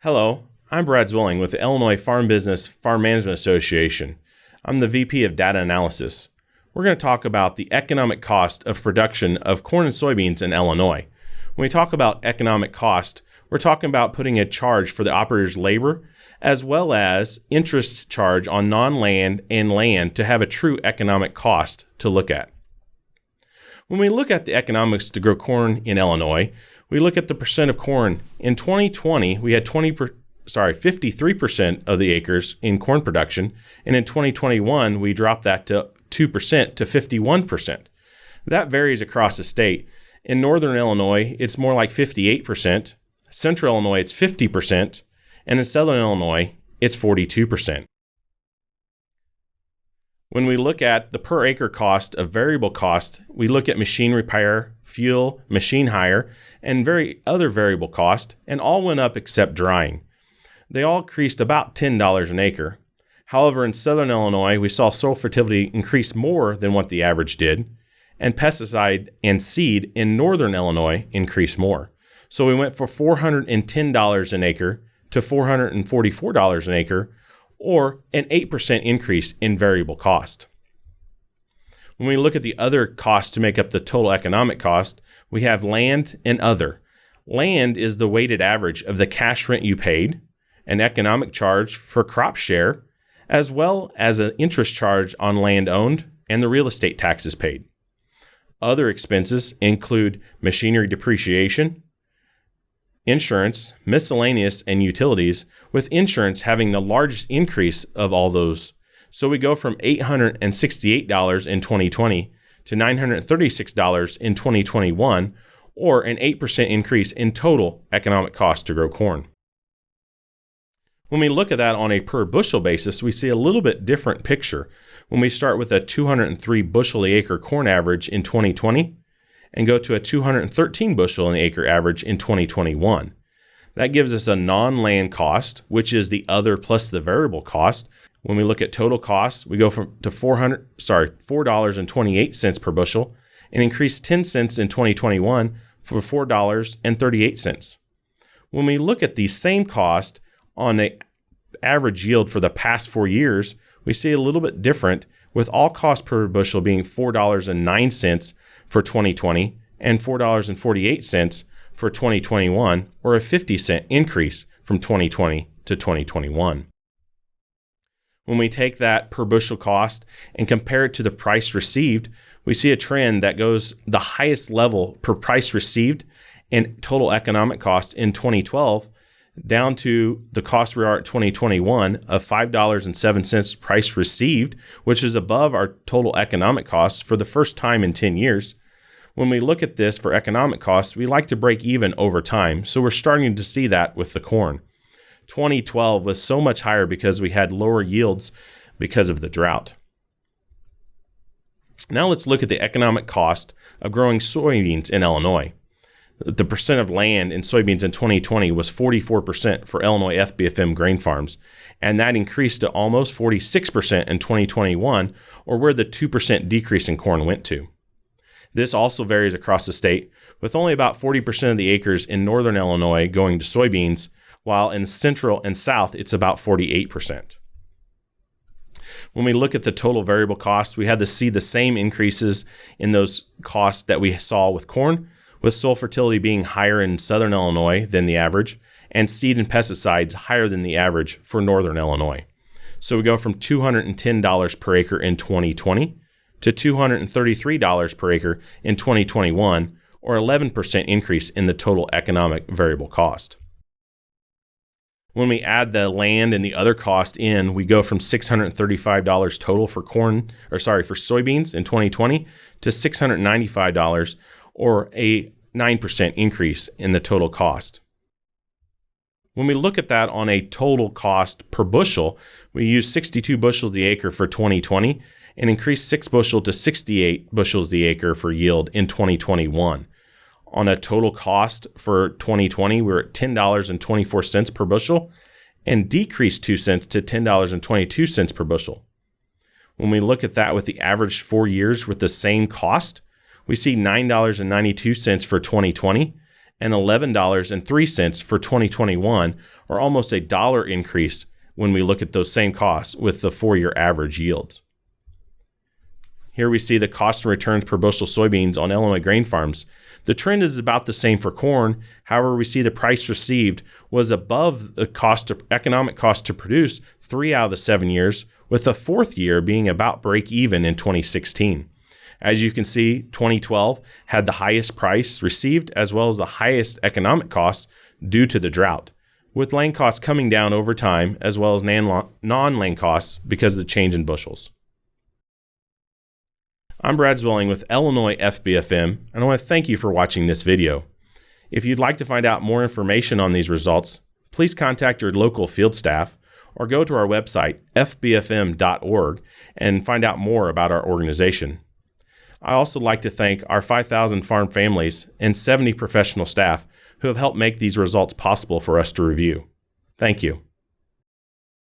Hello, I'm Brad Zwilling with the Illinois Farm Business Farm Management Association. I'm the VP of Data Analysis. We're going to talk about the economic cost of production of corn and soybeans in Illinois. When we talk about economic cost, we're talking about putting a charge for the operator's labor as well as interest charge on non-land and land to have a true economic cost to look at. When we look at the economics to grow corn in Illinois, we look at the percent of corn. In 2020, we had 53% of the acres in corn production, and in 2021, we dropped that to 2% to 51%. That varies across the state. In northern Illinois, it's more like 58%. Central Illinois, it's 50%. And in southern Illinois, it's 42%. When we look at the per acre cost of variable cost, we look at machine repair, fuel, machine hire, and other variable cost, and all went up except drying. They all increased about $10 an acre. However, in southern Illinois, we saw soil fertility increase more than what the average did, and pesticide and seed in northern Illinois increased more. So we went from $410 an acre to $444 an acre, or an 8% increase in variable cost. When we look at the other costs to make up the total economic cost, we have land and other. Land is the weighted average of the cash rent you paid, an economic charge for crop share, as well as an interest charge on land owned and the real estate taxes paid. Other expenses include machinery depreciation, insurance, miscellaneous, and utilities, with insurance having the largest increase of all those. So we go from $868 in 2020 to $936 in 2021, or an 8% increase in total economic cost to grow corn. When we look at that on a per bushel basis, we see a little bit different picture when we start with a 203 bushel a acre corn average in 2020 and go to a 213 bushel an acre average in 2021. That gives us a non-land cost, which is the other plus the variable cost. When we look at total costs, we go to $4.28 per bushel and increase 10 cents in 2021 for $4.38. When we look at the same cost on the average yield for the past 4 years, we see a little bit different, with all costs per bushel being $4.09 for 2020 and $4.48 for 2021, or a 50-cent increase from 2020 to 2021. When we take that per bushel cost and compare it to the price received, we see a trend that goes the highest level per price received and total economic cost in 2012 down to the cost we are at 2021 of $5.07 price received, which is above our total economic costs for the first time in 10 years. When we look at this for economic costs, we like to break even over time. So we're starting to see that with the corn. 2012 was so much higher because we had lower yields because of the drought. Now let's look at the economic cost of growing soybeans in Illinois. The percent of land in soybeans in 2020 was 44% for Illinois FBFM grain farms, and that increased to almost 46% in 2021, or where the 2% decrease in corn went to. This also varies across the state, with only about 40% of the acres in northern Illinois going to soybeans, while in central and south, it's about 48%. When we look at the total variable costs, we had to see the same increases in those costs that we saw with corn, with soil fertility being higher in southern Illinois than the average, and seed and pesticides higher than the average for northern Illinois. So we go from $210 per acre in 2020 to $233 per acre in 2021, or 11% increase in the total economic variable cost. When we add the land and the other cost in, we go from $635 total for soybeans in 2020 to $695, or a 9% increase in the total cost. When we look at that on a total cost per bushel, we use 62 bushels the acre for 2020 and increased 6 bushel to 68 bushels the acre for yield in 2021. On a total cost for 2020, we're at $10.24 per bushel and decreased 2 cents to $10.22 per bushel. When we look at that with the average 4 years with the same cost, we see $9.92 for 2020 and $11.03 for 2021, or almost a dollar increase when we look at those same costs with the 4-year average yields. Here we see the cost and returns per bushel soybeans on Illinois grain farms. The trend is about the same for corn. However, we see the price received was above the economic cost to produce 3 out of the 7 years, with the 4th year being about break even in 2016. As you can see, 2012 had the highest price received as well as the highest economic costs due to the drought, with land costs coming down over time as well as non-land costs because of the change in bushels. I'm Brad Zwilling with Illinois FBFM, and I want to thank you for watching this video. If you'd like to find out more information on these results, please contact your local field staff or go to our website, fbfm.org, and find out more about our organization. I also like to thank our 5,000 farm families and 70 professional staff who have helped make these results possible for us to review. Thank you.